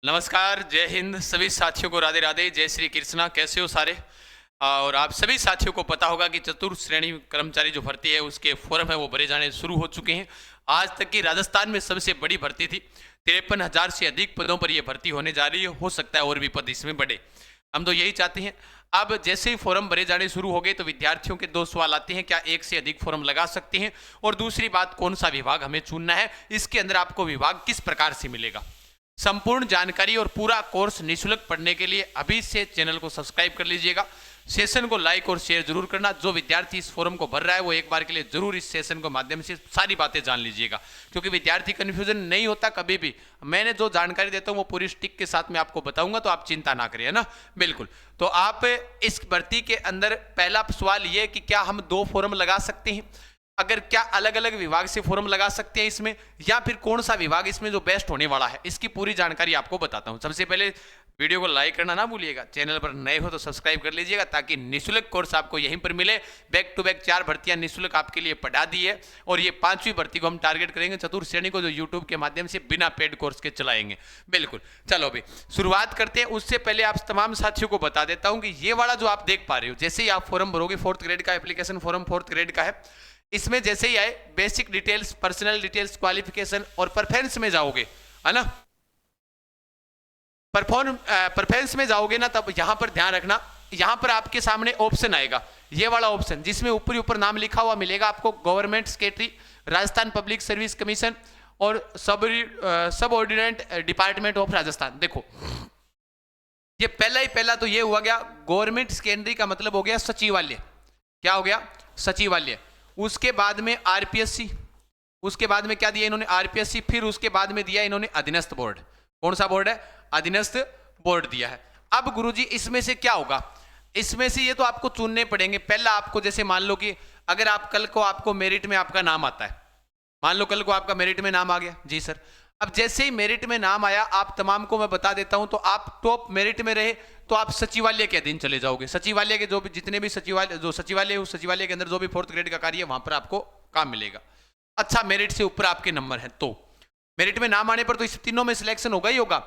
नमस्कार, जय हिंद। सभी साथियों को राधे राधे, जय श्री कृष्णा। कैसे हो सारे? और आप सभी साथियों को पता होगा कि चतुर्थ श्रेणी कर्मचारी जो भर्ती है उसके फॉर्म है वो भरे जाने शुरू हो चुके हैं। आज तक की राजस्थान में सबसे बड़ी भर्ती थी। 53,000 से अधिक पदों पर यह भर्ती होने जा रही है। हो सकता है और भी पद इसमें बढ़े। हम तो यही चाहते हैं। अब जैसे ही फॉर्म भरे जाने शुरू हो गए तो विद्यार्थियों के दो सवाल आते हैं, क्या एक से अधिक फॉर्म लगा सकते हैं, और दूसरी बात कौन सा विभाग हमें चुनना है, इसके अंदर आपको विभाग किस प्रकार से मिलेगा। संपूर्ण जानकारी और पूरा कोर्स निःशुल्क पढ़ने के लिए अभी से चैनल को सब्सक्राइब कर लीजिएगा। सेशन को लाइक और शेयर जरूर करना। जो विद्यार्थी इस फोरम को भर रहा है वो एक बार के लिए जरूर इस सेशन के माध्यम से सारी बातें जान लीजिएगा, क्योंकि विद्यार्थी कंफ्यूजन नहीं होता कभी भी। मैंने जो जानकारी देता हूँ वो पूरी स्टिक के साथ मैं आपको बताऊंगा, तो आप चिंता ना करिए ना। बिल्कुल। तो आप इस भर्ती के अंदर पहला सवाल ये कि क्या हम 2 फॉर्म लगा सकते हैं, अगर क्या अलग अलग विभाग से फॉर्म लगा सकते हैं इसमें, या फिर कौन सा विभाग इसमें जो बेस्ट होने वाला है, इसकी पूरी जानकारी आपको बताता हूं। सबसे पहले वीडियो को लाइक करना ना भूलिएगा। चैनल पर नए हो तो सब्सक्राइब कर लीजिएगा, ताकि निःशुल्क कोर्स आपको यहीं पर मिले। बैक टू बैक 4 भर्तियां निःशुल्क आपके लिए पढ़ा दी है, और ये 5वीं भर्ती को हम टारगेट करेंगे चतुर्थ श्रेणी को, जो यूट्यूब के माध्यम से बिना पेड कोर्स के चलाएंगे। बिल्कुल। चलो अभी शुरुआत करते हैं। उससे पहले आप तमाम साथियों को बता देता हूं कि ये वाला जो आप देख पा रहे हो, जैसे ही आप फॉर्म भरोगे, 4th ग्रेड का एप्लीकेशन फॉर्म 4th ग्रेड का है, इसमें जैसे ही आए basic details, personal details, qualification और परफॉर्मेंस में जाओगे, है ना। परफॉर्मेंस में जाओगे ना, तब यहां पर ध्यान रखना, यहां पर आपके सामने ऑप्शन आएगा, ये वाला ऑप्शन, जिसमें ऊपर ऊपर नाम लिखा हुआ मिलेगा आपको, government secretary, Rajasthan public service commission और सब ऑर्डिनेट डिपार्टमेंट ऑफ राजस्थान। देखो, ये पहला तो ये हुआ गया गवर्नमेंट सेकेंडरी का मतलब हो गया सचिवालय। क्या हो गया? सचिवालय। उसके बाद में आरपीएससी, उसके बाद में क्या दिया इन्होंने? आरपीएससी। फिर उसके बाद में दिया इन्होंने अधीनस्थ बोर्ड। कौन सा बोर्ड है? अधीनस्थ बोर्ड दिया है। अब गुरुजी इसमें से क्या होगा? इसमें से ये तो आपको चुनने पड़ेंगे। पहला आपको, जैसे मान लो कि अगर आप कल को आपको मेरिट में आपका नाम आता है, मान लो कल को आपका मेरिट में नाम आ गया जी सर। अब जैसे ही मेरिट में नाम आया, आप तमाम को मैं बता देता हूं, तो आप टॉप मेरिट में रहे तो आप सचिवालय के अधीन चले जाओगे। सचिवालय के जो भी जितने भी सचिवालय उस सचिवालय के अंदर जो भी 4th ग्रेड का कार्य है, वहां पर आपको काम मिलेगा। अच्छा, मेरिट से ऊपर आपके नंबर है तो मेरिट में नाम आने पर तो इस तीनों में सिलेक्शन होगा ही होगा।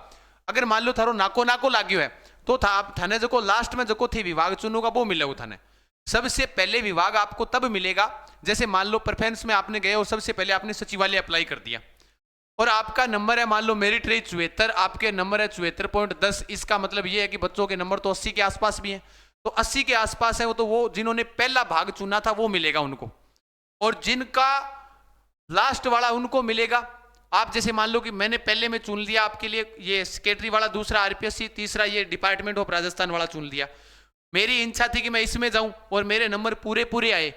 अगर मान लो थारो नाको लाग्यो है तो थाने जो लास्ट में जो थे विभाग चुनूंगा वो मिलेगा थाने। सबसे पहले विभाग आपको तब मिलेगा, जैसे मान लो परफॉर्मेंस में आपने गए और सबसे पहले आपने सचिवालय अप्लाई कर दिया, और आपका नंबर है, मान लो मेरिट रही 74, आपके नंबर है 74.10। इसका मतलब ये है कि बच्चों के नंबर तो 80 के आसपास भी हैं, तो 80 के आसपास है तो वो जिन्होंने पहला भाग चुना था वो मिलेगा उनको, और जिनका लास्ट वाला उनको मिलेगा। आप जैसे मान लो कि मैंने पहले में चुन लिया आपके लिए ये सेक्रेटरी वाला, दूसरा आरपीएससी, तीसरा ये डिपार्टमेंट ऑफ राजस्थान वाला चुन लिया। मेरी इच्छा थी कि मैं इसमें जाऊं और मेरे नंबर पूरे आए,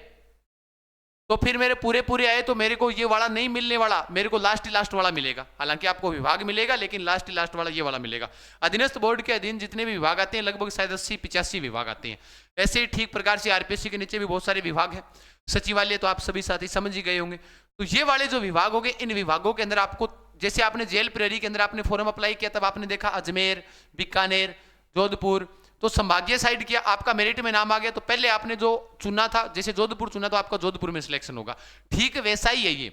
तो फिर मेरे पूरे आए तो मेरे को ये वाला नहीं मिलने वाला, मेरे को लास्ट वाला मिलेगा। हालांकि आपको विभाग मिलेगा, लेकिन लास्ट वाला ये वाला मिलेगा। अधीनस्थ बोर्ड के अधीन जितने भी विभाग आते हैं, लगभग शायद 80-85 विभाग आते हैं। ऐसे ही ठीक प्रकार से आरपीएससी के नीचे भी बहुत सारे विभाग हैं। सचिवालय तो आप सभी साथी समझ ही गए होंगे। तो ये वाले जो विभाग होंगे, इन विभागों के अंदर आपको, जैसे आपने जेल प्रहरी के अंदर आपने फॉर्म अप्लाई किया, तब आपने देखा अजमेर, बीकानेर, जोधपुर, तो संभागीय साइड किया, आपका मेरिट में नाम आ गया, तो पहले आपने जो चुना था, जैसे जोधपुर चुना तो आपका जोधपुर में सिलेक्शन होगा। ठीक वैसा ही है ये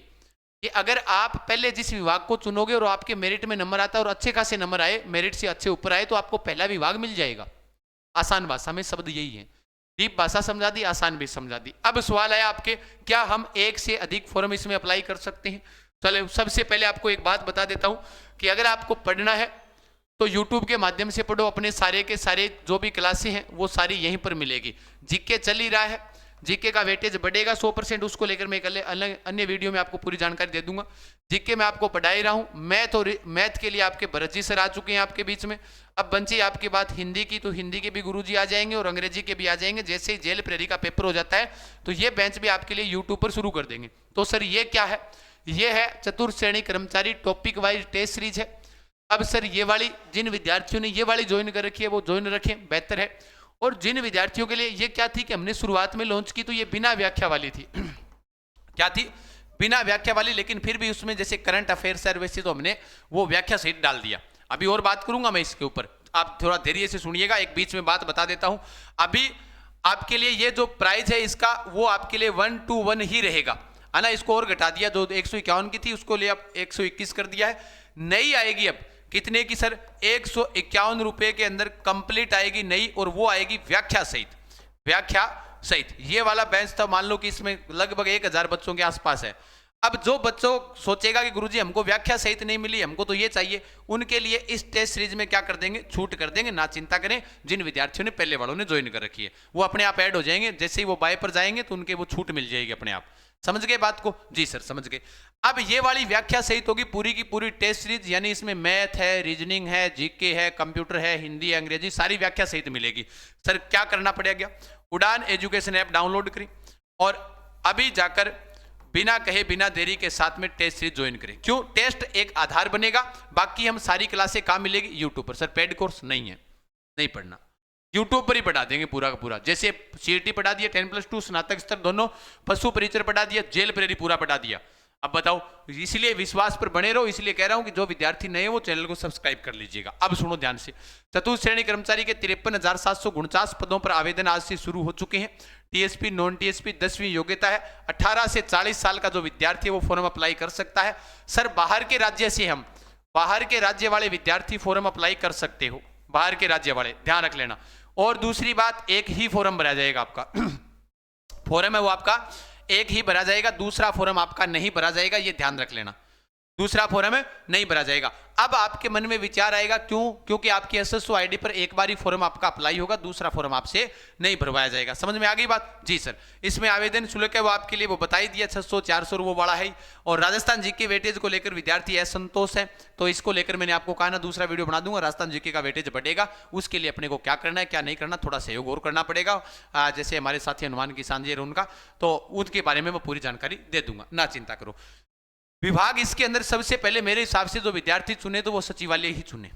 कि अगर आप पहले जिस विभाग को चुनोगे और आपके मेरिट में नंबर आता है और अच्छे खासे नंबर आए, मेरिट से अच्छे ऊपर आए, तो आपको पहला विभाग मिल जाएगा। आसान भाषा में शब्द यही है। डीप भाषा समझा दी, आसान भी समझा दी। अब सवाल आया आपके, क्या हम एक से अधिक फॉर्म इसमें अप्लाई कर सकते हैं? चलो सबसे पहले आपको एक बात बता देता हूं कि अगर आपको पढ़ना है तो YouTube के माध्यम से पढ़ो। अपने सारे के सारे जो भी क्लासें हैं वो सारी यहीं पर मिलेगी। जीके चल ही रहा है, जीके का वेटेज बढ़ेगा 100%, उसको लेकर मैं एक अन्य वीडियो में आपको पूरी जानकारी दे दूंगा। जीके में आपको पढ़ा ही रहा हूँ। मैथ के लिए आपके भरत जी सर आ चुके हैं आपके बीच में। अब बंची आपकी बात हिंदी की, तो हिंदी के भी गुरुजी आ जाएंगे और अंग्रेजी के भी आ जाएंगे। जैसे ही जेल प्रहरी का पेपर हो जाता है तो ये बेंच भी आपके लिए यूट्यूब पर शुरू कर देंगे। तो सर ये क्या है? ये है चतुर्थ श्रेणी कर्मचारी टॉपिक वाइज टेस्ट सीरीज है। अब सर ये वाली, जिन विद्यार्थियों ने ये वाली ज्वाइन कर रखी है वो ज्वाइन रखें, बेहतर है। और जिन विद्यार्थियों के लिए ये क्या थी कि हमने शुरुआत में लॉन्च की, तो ये बिना व्याख्या वाली थी। क्या थी? बिना व्याख्या वाली, लेकिन फिर भी उसमें जैसे करंट अफेयर्स है वैसे तो हमने वो व्याख्या सहित डाल दिया। अभी और बात करूंगा मैं इसके ऊपर, आप थोड़ा धैर्य से सुनिएगा। एक बीच में बात बता देता हूं। अभी आपके लिए ये जो प्राइस है इसका, वो आपके लिए 1 to 1 ही रहेगा, है ना। इसको और घटा दिया, जो 151 की थी उसको ले अब 121 कर दिया है। नई आएगी अब कितने की सर? 151 रुपए के अंदर कंप्लीट आएगी नई, और वो आएगी व्याख्या सहित, व्याख्या सहित। ये वाला बैच था, मान लो कि इसमें लगभग 1000 बच्चों के आसपास है। अब जो बच्चों सोचेगा कि गुरुजी हमको व्याख्या सहित नहीं मिली, हमको तो ये चाहिए, उनके लिए इस टेस्ट सीरीज में क्या कर देंगे, छूट कर देंगे, ना चिंता करें। जिन विद्यार्थियों ने पहले वालों ने ज्वाइन कर रखी है वो अपने आप ऐड हो जाएंगे, जैसे ही वो बाय पर जाएंगे तो उनके वो छूट मिल जाएगी अपने आप। समझ गए बात को? जी सर समझ गए। अब ये वाली व्याख्या सहित होगी पूरी की पूरी टेस्ट सीरीज, यानी इसमें मैथ है, रीजनिंग है, जीके है, कंप्यूटर है, हिंदी, अंग्रेजी, सारी व्याख्या सहित मिलेगी। सर क्या करना पड़ेगा? उड़ान एजुकेशन ऐप डाउनलोड करें और अभी जाकर बिना कहे बिना देरी के साथ में टेस्ट सीरीज ज्वाइन करें। क्यों? टेस्ट एक आधार बनेगा, बाकी हम सारी क्लासें कहाँ मिलेगी? यूट्यूब पर। सर पेड कोर्स नहीं है, नहीं पढ़ना, यूट्यूब पर ही पढ़ा देंगे पूरा का पूरा। जैसे सीईटी पढ़ा दिया, 10+2 स्नातक स्तर दोनों, पशु परिचय पढ़ा दिया, जेल प्रेरी पूरा पढ़ा दिया। अब बताओ, इसलिए विश्वास पर बने रहो, इसलिए कह रहा हूं कि जो विद्यार्थी नए हैं वो चैनल को सब्सक्राइब कर लीजिएगा। अब सुनो ध्यान से, चतुर्थ श्रेणी कर्मचारी के 53,749 पदों पर आवेदन आज से शुरू हो चुके हैं। टीएसपी, नॉन टीएसपी, 10वीं योग्यता है। 18 से 40 साल का जो विद्यार्थी है वो फॉर्म अप्लाई कर सकता है। सर बाहर के राज्य से, हम बाहर के राज्य वाले विद्यार्थी फॉर्म अप्लाई कर सकते हो, बाहर के राज्य वाले, ध्यान रख लेना। और दूसरी बात, एक ही फॉर्म भरा जाएगा आपका फॉर्म है वो आपका एक ही भरा जाएगा, दूसरा फॉर्म आपका नहीं भरा जाएगा, ये ध्यान रख लेना, दूसरा फॉर्म नहीं भरा जाएगा। अब आपके मन में विचार आएगा क्यों? क्योंकि आपकी एसएसओ आईडी पर एक बार ही फॉर्म आपका अप्लाई होगा, दूसरा फॉर्म आपसे नहीं भरवाया जाएगा। समझ में आ गई बात? जी सर। इसमें आवेदन शुल्क है वो आपके लिए वो बता ही दिया, 600 400 वो वाला है। और राजस्थान जीके वेटेज को लेकर विद्यार्थी असंतोष है, तो इसको लेकर मैंने आपको कहा ना दूसरा वीडियो बना दूंगा, राजस्थान जीके का वेटेज बढ़ेगा, उसके लिए अपने को क्या करना है क्या नहीं करना, थोड़ा सहयोग और करना पड़ेगा। जैसे हमारे साथी हनुमान किसान जी उनका, तो उनके बारे में मैं पूरी जानकारी दे दूंगा, ना चिंता करो। विभाग इसके अंदर सबसे पहले मेरे हिसाब से जो विद्यार्थी चुने तो वो सचिवालय ही चुने,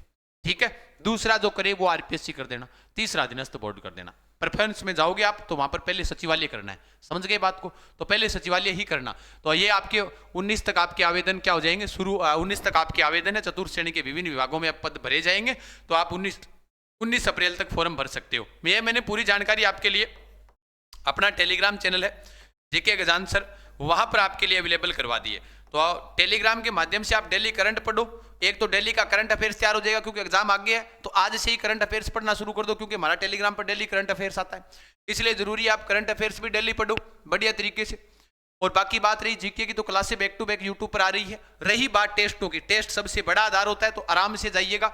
ठीक है। दूसरा जो करे वो आरपीएससी कर देना, तीसरा अधीनस्थ बोर्ड कर देना। प्रेफरेंस में जाओगे आप तो वहां पर पहले सचिवालय करना है, समझ गए बात को? तो पहले सचिवालय ही करना। तो ये आपके 19 तक आपके आवेदन क्या हो जाएंगे शुरू, 19 तक आपके आवेदन है, चतुर्थ श्रेणी के विभिन्न विभागों में पद भरे जाएंगे, तो आप 19 अप्रैल तक फॉर्म भर सकते हो। मैंने पूरी जानकारी आपके लिए अपना टेलीग्राम चैनल है जेके गजान सर, वहां पर आपके लिए अवेलेबल करवा दिए। तो टेलीग्राम के माध्यम से आप डेली करंट पढ़ो, एक तो डेली का करंट अफेयर्स तैयार हो जाएगा क्योंकि एग्जाम आ गया है, तो आज से ही करंट अफेयर्स पढ़ना शुरू कर दो, क्योंकि हमारा टेलीग्राम पर डेली करंट अफेयर्स आता है, इसलिए जरूरी है आप करंट अफेयर्स भी डेली पढ़ो बढ़िया तरीके से। और बाकी बात रही जीके की, तो क्लासें बैक टू बैक यूट्यूब पर आ रही है। रही बात टेस्टों की, टेस्ट सबसे बड़ा आधार होता है, तो आराम से जाइएगा।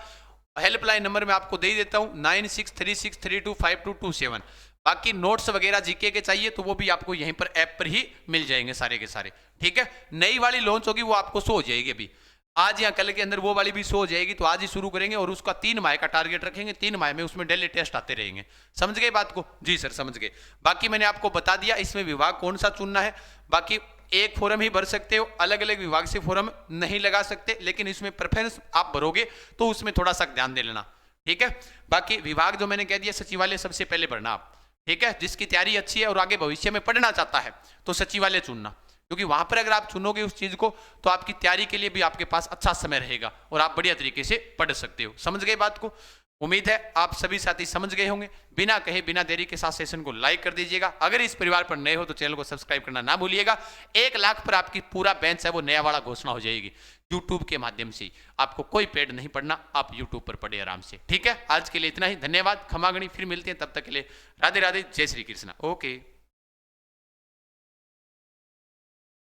हेल्पलाइन नंबर मैं आपको दे देता हूँ 9636325227। बाकी नोट्स वगैरह जीके के चाहिए तो वो भी आपको यहीं पर ऐप पर ही मिल जाएंगे सारे के सारे, ठीक है। नई वाली लॉन्च होगी वो आपको शो हो जाएगी, अभी आज या कल के अंदर वो वाली भी शो हो जाएगी, तो आज ही शुरू करेंगे और उसका 3 माह का टारगेट रखेंगे, 3 माह में उसमें डेली टेस्ट आते रहेंगे। समझ गए बात को? जी सर समझ गए। बाकी मैंने आपको बता दिया इसमें विभाग कौन सा चुनना है। बाकी एक फॉर्म ही भर सकते हो, अलग अलग विभाग से फॉर्म नहीं लगा सकते, लेकिन इसमें प्रेफरेंस आप भरोगे तो उसमें थोड़ा सा ध्यान दे लेना, ठीक है। बाकी विभाग जो मैंने कह दिया सचिवालय सबसे पहले भरना आप, ठीक है। जिसकी तैयारी अच्छी है और आगे भविष्य में पढ़ना चाहता है तो सचिवालय चुनना, क्योंकि वहां पर अगर आप चुनोगे उस चीज को तो आपकी तैयारी के लिए भी आपके पास अच्छा समय रहेगा और आप बढ़िया तरीके से पढ़ सकते हो। समझ गए बात को? उम्मीद है आप सभी साथी समझ गए होंगे। बिना कहे बिना देरी के साथ सेशन को लाइक कर दीजिएगा। अगर इस परिवार पर नए हो तो चैनल को सब्सक्राइब करना ना भूलिएगा। 1 लाख पर आपकी पूरा बेंच है वो नया वाला घोषणा हो जाएगी यूट्यूब के माध्यम से। आपको कोई पेड नहीं पढ़ना, आप यूट्यूब पर पढ़े आराम से, ठीक है। आज के लिए इतना ही, धन्यवाद, खमागणी, फिर मिलते हैं, तब तक के लिए राधे राधे, जय श्री कृष्ण, ओके।